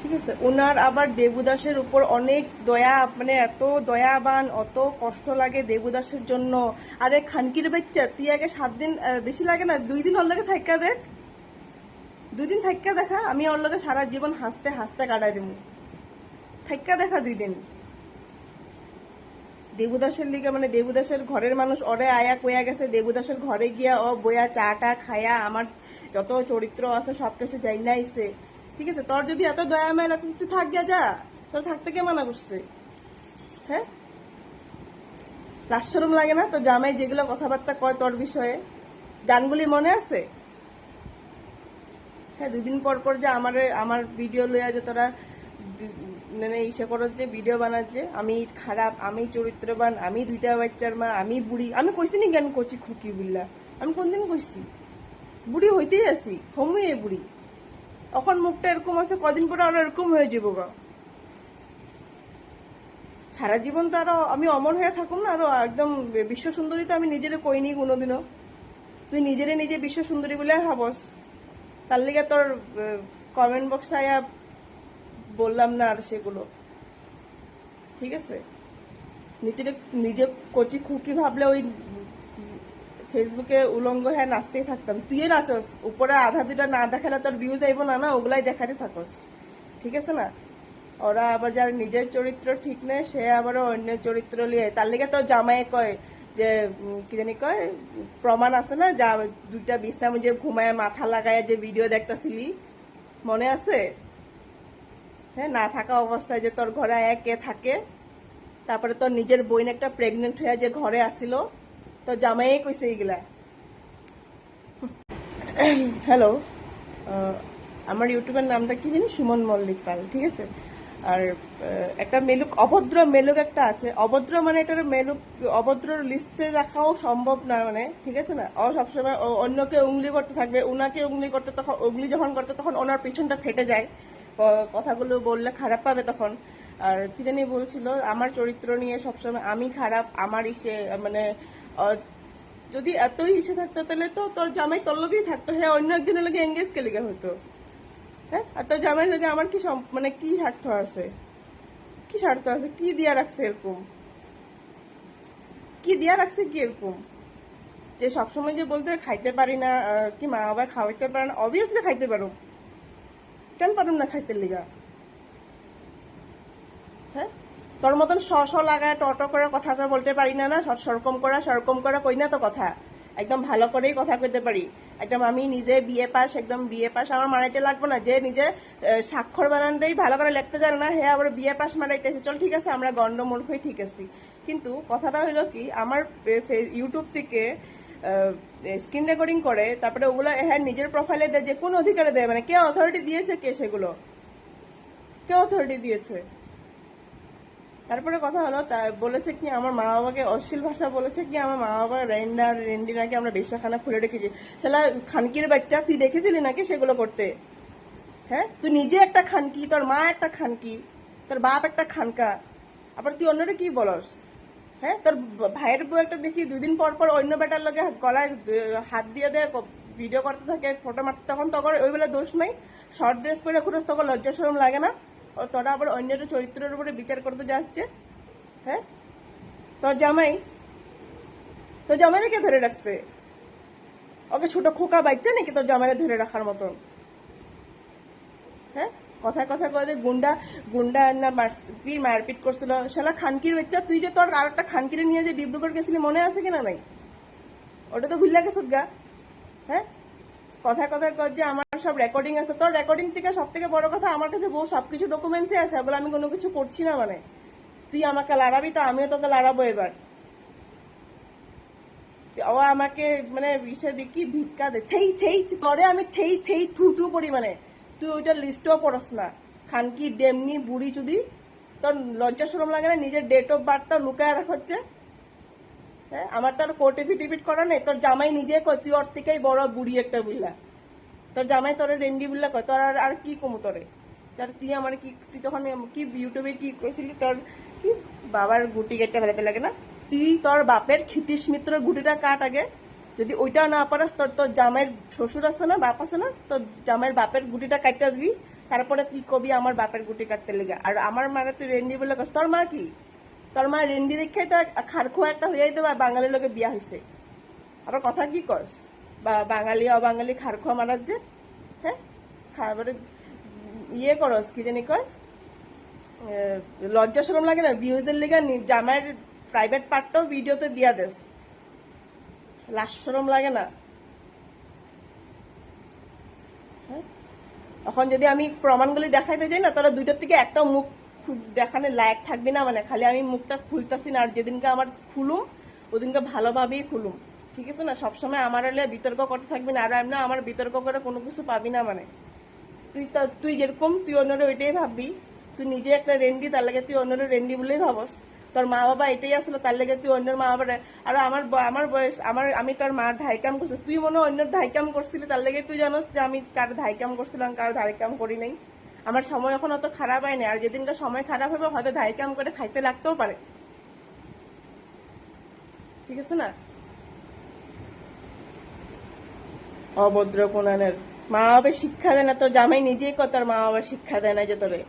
ঠিক আছে। ওনার আবার দেবুদাসের উপর অনেক দয়া, মানে এত দয়াবান, অত কষ্ট লাগে দেবুদাসের জন্য। আরে খানকির বাচ্চা, তুই আগে 7 দিন, বেশি লাগে না, 2 দিন ওর লগে থাইকা দেখ, 2 দিন থাইকা দেখা, আমি ওর লগে সারা জীবন হাসতে হাসতে কাটাই দেবো। থাইকা দেখা 2 দিন। দেবুদাসের লিগে, মানে দেবুদাসের ঘরের মানুষ ওরে আয়া কইয়া গেছে, দেবুদাসের ঘরে গিয়া ও বইয়া চাটা খায়া আমার যত চরিত্র আছে সব কিছু যাই না আইছে। ঠিক আছে, তোর যদি এত দয়া মায়া লাগছে তুই থাক গিয়া যা, তোর থাকতে কে মানা করছে? হ্যাঁ, লাজ শরম লাগে না? তোর জামাই যেগুলো কথাবার্তা কয় তোর বিষয়ে, গানগুলি মনে আছে? হ্যাঁ, 2 দিন পর পর যে আমার ভিডিও লইয়া যে তোরা মানে ইসে করো, যে ভিডিও বানার, যে আমি খারাপ, আমি চরিত্রবান, আমি 2টা বাচ্চার মা, আমি বুড়ি, আমি কইছি নাকি আমি কচি খুকি বুল্লা? আমি কোনদিন কইছি? বুড়ি হইতেই আছি, হমুই এই বুড়ি। এখন মুখটা এরকম আছে, কদিন পরে আরো এরকম হয়ে যাবো গা। সারা জীবন তো আরো আমি অমর হয়ে থাকুম না, আরো একদম বিশ্ব সুন্দরী তো আমি নিজেরে কইনি কোনোদিনও। তুই নিজেরে নিজে বিশ্ব সুন্দরী বলে ভাবস, তার লিগে তোর কমেন্ট বক্সে আয়া বললাম না আর সেগুলো। ঠিক আছে, নিজের নিজে কচি খুকি ভাবলে ওই ফেসবুকে উলঙ্গ হ্যাঁ নাচতেই থাকতাম। তুই নাচস, উপরে আধা দুটা না দেখালে তোর ভিউজ আইব না, না ওগুলাই দেখাতে থাকস। ঠিক আছে না? ওরা আবার যার নিজের চরিত্র ঠিক নেই, সে আবার অন্যের চরিত্র লিয়ে, তার লিগে তোর জামাইয়ে কয় যে কি জানি কয়, প্রমাণ আছে না, যা 2টা বিছনা যে ঘুমায় মাথা লাগায় যে ভিডিও দেখতাছিলি, মনে আছে? হ্যাঁ, না থাকা অবস্থায় যে তোর ঘরে কে থাকে, তারপরে তোর নিজের বোন একটা প্রেগনেন্ট হয়ে যে ঘরে আসিল, তোর জামাইয়ে কইছে এইগুলা। হ্যালো, আমার ইউটিউবের নামটা কি জানি, সুমন মল্লিক পাল। ঠিক আছে, আর একটা মেলুক, অভদ্র মেলুক একটা আছে। অভদ্র মানে এটা মেলুক, অভদ্র লিস্টে রাখাও সম্ভব না, মানে ঠিক আছে না? ও সবসময় অন্যকে উংলি করতে থাকবে, উনাকে উংলি করতে, তখন উংলি যখন করতে তখন ওনার পিছনটা ফেটে যায়, কথাগুলো বললে খারাপ পাবে তখন। আর কি জানি বলছিল আমার চরিত্র নিয়ে সবসময়, আমি খারাপ, আমার ইসে মানে যদি এতই ইসে থাকতো তাহলে তো তোর জামাই তোর লগেই থাকতো। হ্যাঁ, অন্য একজনের লগে এঙ্গেজ কে লেগে হতো? হ্যাঁ, আর তোর জামাইয়ের লগে আমার কি মানে কি স্বার্থ আছে? কি স্বার্থ আছে? কি দিয়া রাখছে এরকম? কি দিয়া রাখছে কি এরকম? যে সবসময় যে বলতে খাইতে পারি না, কি মা বাবা খাওয়াইতে পারে না? অবভিয়াসলি খাইতে পারো, কেন পারুম না খাইতে লিগা? হ্যাঁ, তোর মতন লাগায় ট করে কথাটা বলতে পারি না, না সরকম করা কই না তো কথা, একদম ভালো করেই কথা কইতে পারি। একদম আমি নিজে বিএ পাস, একদম বিএ পাস আমার মারাইতে লাগবো না। যে নিজে স্বাক্ষর বানানটাই ভালো করে লিখতে জানে না, হ্যাঁ আবার বিএ পাস মারাইতেছে, চল ঠিক আছে আমরা গণ্ড মূর্খই ঠিক আছি। কিন্তু কথাটা হইলো কি, আমার ইউটিউব থেকে স্ক্রিন রেকর্ডিং করে, তারপরে ওগুলো হ্যাঁ নিজের প্রোফাইলে দেয়, যে কোন অধিকারে দেয়, মানে কে অথরিটি দিয়েছে, কে সেগুলো কে অথরিটি দিয়েছে? তারপরে কথা হলো, বলেছে কি আমার মা বাবাকে অশ্লীল ভাষা বলেছে, কি আমার মা বাবা রেন্ডি নাকি আমরা বেশ্যাখানা খুলে রেখেছি। সেটা খানকির বাচ্চা, তুই দেখেছিলি নাকি সেগুলো করতে? হ্যাঁ, তুই নিজে একটা খানকি, তোর মা একটা খানকি, তোর বাপ একটা খানকা, আবার তুই অন্যটা কি বলস? হ্যাঁ, তোর ভাইয়ের বউ একটা দেখি 2 দিন পর পর অন্য বেটার লগে গলায় হাত দিয়ে দেয়, ভিডিও করতে থাকে, ফটো মারতে, তখন তখন ওই বেলা দোষ নাই? শর্ট ড্রেস পরে ঘুরোস, তখন লজ্জা শরম লাগে না? তোরা আবার অন্যের চরিত্রের উপরে বিচার করতে যাচ্ছে। হ্যাঁ, তোর জামাই, তোর জামাইরে কে ধরে রাখছে? ওকে ছোট খোকা বাচ্চা নাকি তোর জামাইরে ধরে রাখার মতন? হ্যাঁ, কথায় কথায় কয়ে গুন্ডা গুন্ডা না কি মারপিট করছিল, শালা খানকির বাচ্চা। তুই যে তোর আর একটা খানকিরে নিয়ে যে ডিব্রুগড় গেছিলি, মনে আছে কিনা নাই? ওটা তো ভুলে গেছত গা। হ্যাঁ, কথায় কথায় কর যে আমার সব রেকর্ডিং আছে, তোর রেকর্ডিং থেকে সব থেকে বড় কথা আমার কাছে বহু সবকিছু ডকুমেন্টসই আছে, বলে আমি কোনো কিছু করছি না। মানে তুই আমাকে লড়াবি তো আমিও তোকে লড়াবো এবার। ও আমাকে মানে বিষয় দেখি ভিক্ষা দে, থেই থেই করে, আমি থেই থেই থু থু করি, মানে তুই ওইটা লিস্টও পড়স না। খানকি ডেমনি বুড়ি চুদি, তোর লজ্জা শরম লাগে না? নিজের ডেট অফ বার্থটা লুকায় রাখ হচ্ছে। হ্যাঁ, আমার তো আর কোর্ট এফিডেভিট করা নেই। তোর জামাই নিজে কয় তুই ওর থেকেই বড় বুড়ি একটা বুল্লা। তোর জামাই তোরে রেন্ডি বুল্লা কয়, তোর আর কি কমু তোরে? তোর তুই আমার কি, তুই তখন কি ইউটিউবে কি করেছিলি, তোর কি বাবার গুটি কেটে ফেলাতে লাগে না? তুই তোর বাপের ক্ষিতীশ মিত্রর গুটিটা কাট আগে, যদি ওইটা না পারাস তোর তোর জামাইয়ের শ্বশুর আছে না, বাপ আছে না, তোর জামাইয়ের বাপের গুটিটা কাটতে দিবি, তারপরে তুই কবি আমার বাপের গুটি কাটতে লেগে, আর আমার মারা তুই রেন্ডি বলে কস। তোর মা কি? তোর মা রেন্ডি দেখে তো খারখোয়া একটা হয়ে যেতে, বা বাঙালির লোকে বিয়া হয়েছে, আবার কথা কি কস? বা বাঙালি অবাঙালি খারখোয়া মারার যে, হ্যাঁ খাবারে ইয়ে করস কি জানি কয়, লজ্জা শরম লাগে না? ভিউজের লেগে জামাইয়ের প্রাইভেট পার্টটাও ভিডিওতে দিয়া দেস, লাশ শরম লাগে না? হ্যাঁ, এখন যদি আমি প্রমাণগুলি দেখাইতে যাই না, তাহলে দুইটার থেকে একটা মুখ দেখানোর লায়ক থাকবি না, মানে খালি আমি মুখটা খুলতাছি না, আর যেদিনকে আমার খুলুম ওদিনকে ভালোভাবেই খুলুম, ঠিক আছে না? সবসময় আমার হলে বিতর্ক করতে থাকবি না, আর এমনি আমার বিতর্ক করে কোনো কিছু পাবি না। মানে তুই যেরকম তুই অন্যরা ওইটাই ভাববি, তুই নিজে একটা রেন্ডি, তার লাগে তুই অন্যরা রেন্ডি বলেই ভাবস। তোর মা বাবা এটাই আসলো, তার লেগে তুই অন্যের মা বাবার, আর আমার বয়স, আমি তোর মার ধাইকাম করছি, তুই মনে হয় অন্যের ধাইকাম করছিলি, তার লেগে তুই জানোস যে আমি কার ধাইকাম করছিলাম, কার ধাইকাম করি নাই। আমার সময় এখন অত খারাপ হয় না, আর যেদিনটা সময় খারাপ হবে হয়তো ধাইকাম করে খাইতে লাগতেও পারে, ঠিক আছে না? অভদ্র কোনানের, মা বাবা শিক্ষা দেয় না, তোর জামাই নিজেই কত, মা বাবা শিক্ষা দেয় না যে তোরে।